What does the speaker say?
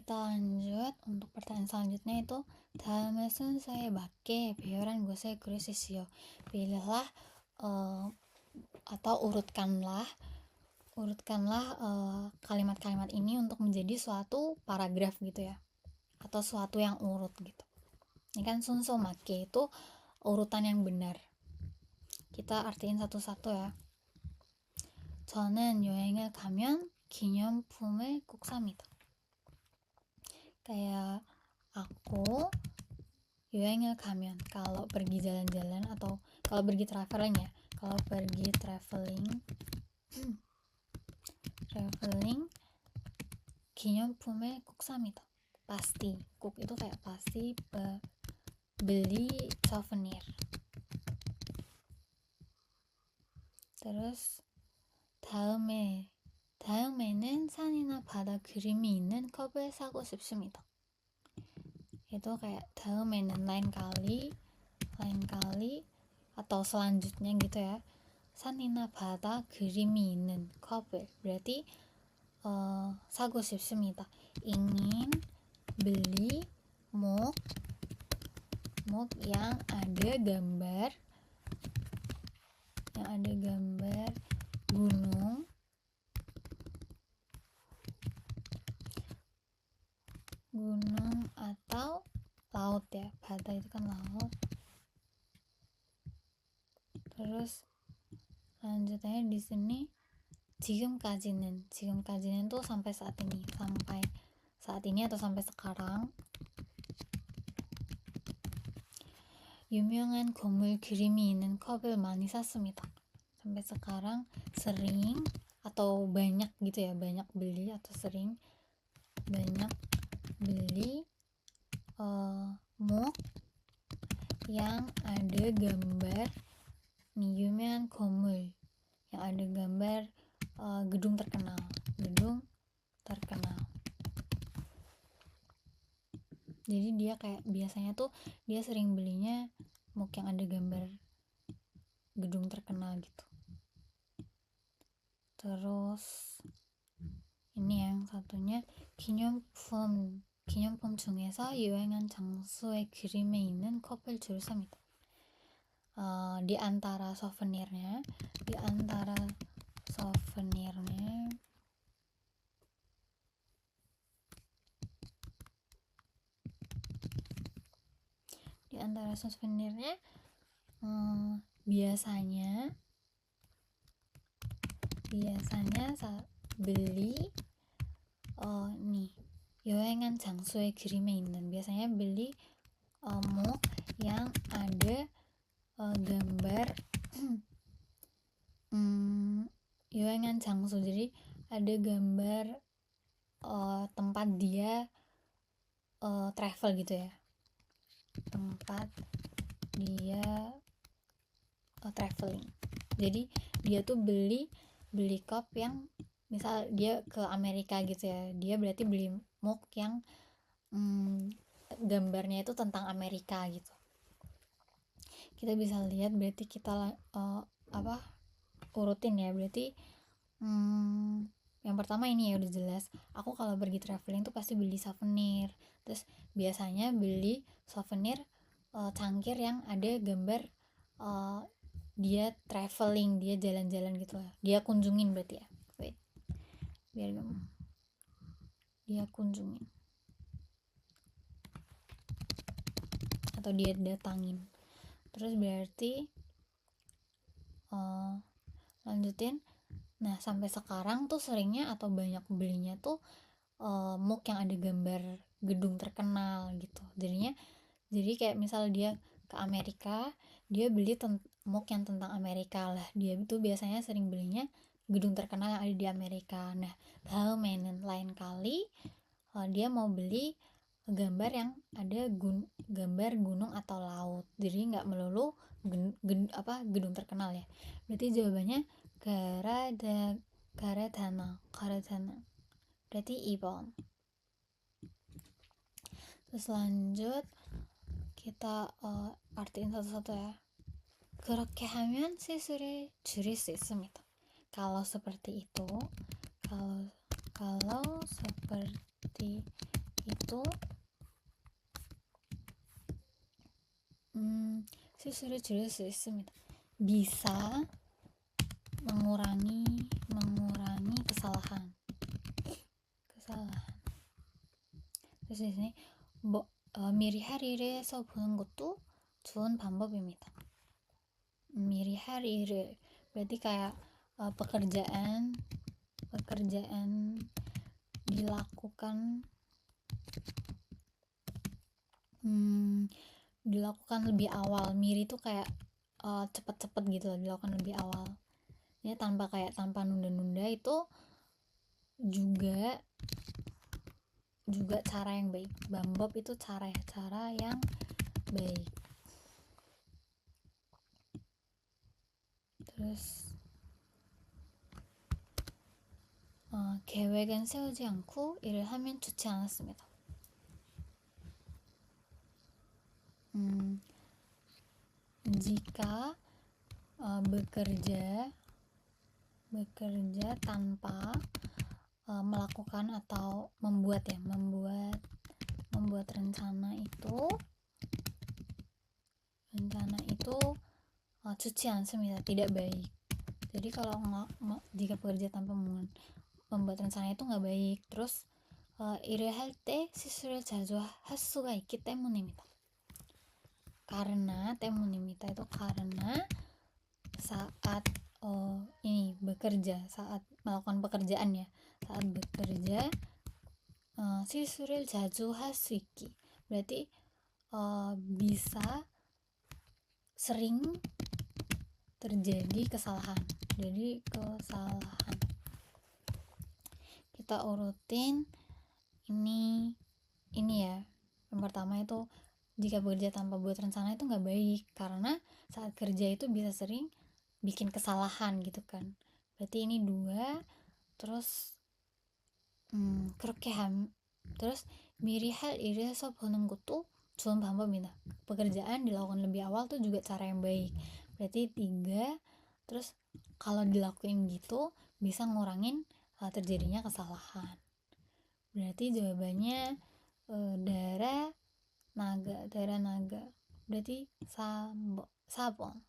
Kita lanjut untuk pertanyaan selanjutnya itu 다음의 순서에 맞게 배열한 곳을 고르시오. Pilihlah atau urutkanlah kalimat-kalimat ini untuk menjadi suatu paragraf gitu ya, atau suatu yang urut gitu. Ini kan sunso make itu urutan yang benar. Kita artiin satu-satu ya. 저는 여행을 가면 기념품을 꼭 삽니다. Kayak aku 여행을 가면, kalau pergi jalan-jalan atau kalau pergi traveling ya, kalau pergi traveling 기념품을 꼭 삽니다. pasti, 꼭 itu kayak pasti beli souvenir. Terus 다음에는 산이나 바다 그림이 있는 컵을 사고 싶습니다. Itu kayak 다음에는 lain kali atau selanjutnya gitu ya. 산이나 바다 그림이 있는 컵을, berarti 사고 싶습니다. ingin beli mug yang ada gambar gunung atau laut ya. Badak itu kan laut. Terus lanjutannya di sini 지금까지는 tuh sampai saat ini atau sampai sekarang. 유명한 건물 그림이 있는 컵을 많이 샀습니다. Sampai sekarang sering atau banyak gitu ya, banyak beli atau sering banyak beli mug yang ada gambar 유명한 건물, yang ada gambar gedung terkenal. Jadi dia kayak biasanya tuh dia sering belinya mug yang ada gambar gedung terkenal gitu. Terus ini yang satunya 기념품 중에서 유행한 장소의 그림에 있는 컵을 주로 삽니다. Di antara souvenirnya biasanya beli 여행한 장소의 그림에 있는, biasanya beli mug yang ada gambar 여행한 장소, jadi ada gambar tempat dia travel gitu ya, tempat dia traveling. Jadi dia tuh beli cup yang misal dia ke Amerika gitu ya, dia berarti beli mug yang gambarnya itu tentang Amerika gitu. Kita bisa lihat, berarti kita urutin ya. Berarti yang pertama ini ya udah jelas, aku kalau pergi traveling tuh pasti beli souvenir. Terus biasanya beli souvenir cangkir yang ada gambar dia traveling, dia jalan-jalan gitu lah, dia kunjungin berarti ya. Wait, biar dia kunjungin atau dia datangin. Terus berarti lanjutin. Nah, sampai sekarang tuh seringnya atau banyak belinya tuh mug yang ada gambar gedung terkenal gitu. Jadi kayak misal dia ke Amerika, dia beli mug yang tentang Amerika lah. Dia itu biasanya sering belinya gedung terkenal yang ada di Amerika. Nah, daumenen lain kali dia mau beli gambar yang ada gambar gunung atau laut. Jadi nggak melulu gedung terkenal ya. Berarti jawabannya 가르다나. berarti 2번. Terus lanjut kita artiin satu-satu ya. 그렇게 하면 실수를 줄일 수 있습니다. Kalau seperti itu itu 실수를 줄일 수 있습니다. bisa mengurangi kesalahan. 그래서 di sini 미리 할 일에서 보는 것도 좋은 방법입니다. 미리 할 일을 berarti kayak pekerjaan dilakukan lebih awal. Miri itu kayak cepet-cepet gitu loh, dilakukan lebih awal ya, tanpa nunda-nunda. Itu juga cara yang baik. Bambob itu cara yang baik. Terus 계획은 세우지 않고 일을 하면 좋지 않았습니다. Jika bekerja tanpa melakukan atau membuat rencana itu 좋지 않습니다. tidak baik. Jadi kalau jika bekerja tanpa membuat rencana itu nggak baik. Terus 일을 할 때 실수를 자주 할 수가 있기 때문입니다. karena saat bekerja, saat melakukan pekerjaan ya, saat bekerja 실수를 자주 할 수 있기 berarti bisa sering terjadi kesalahan. Kita urutin ini ya. Yang pertama itu jika bekerja tanpa buat rencana itu nggak baik, karena saat kerja itu bisa sering bikin kesalahan gitu kan. Berarti ini 2. Terus terus 미리 할 일에서 보는 것도 좋은 방법이다. Pekerjaan dilakukan lebih awal tuh juga cara yang baik. Berarti 3. Terus kalau dilakuin gitu bisa ngurangin terjadinya kesalahan. Berarti jawabannya dara naga. Berarti 4번.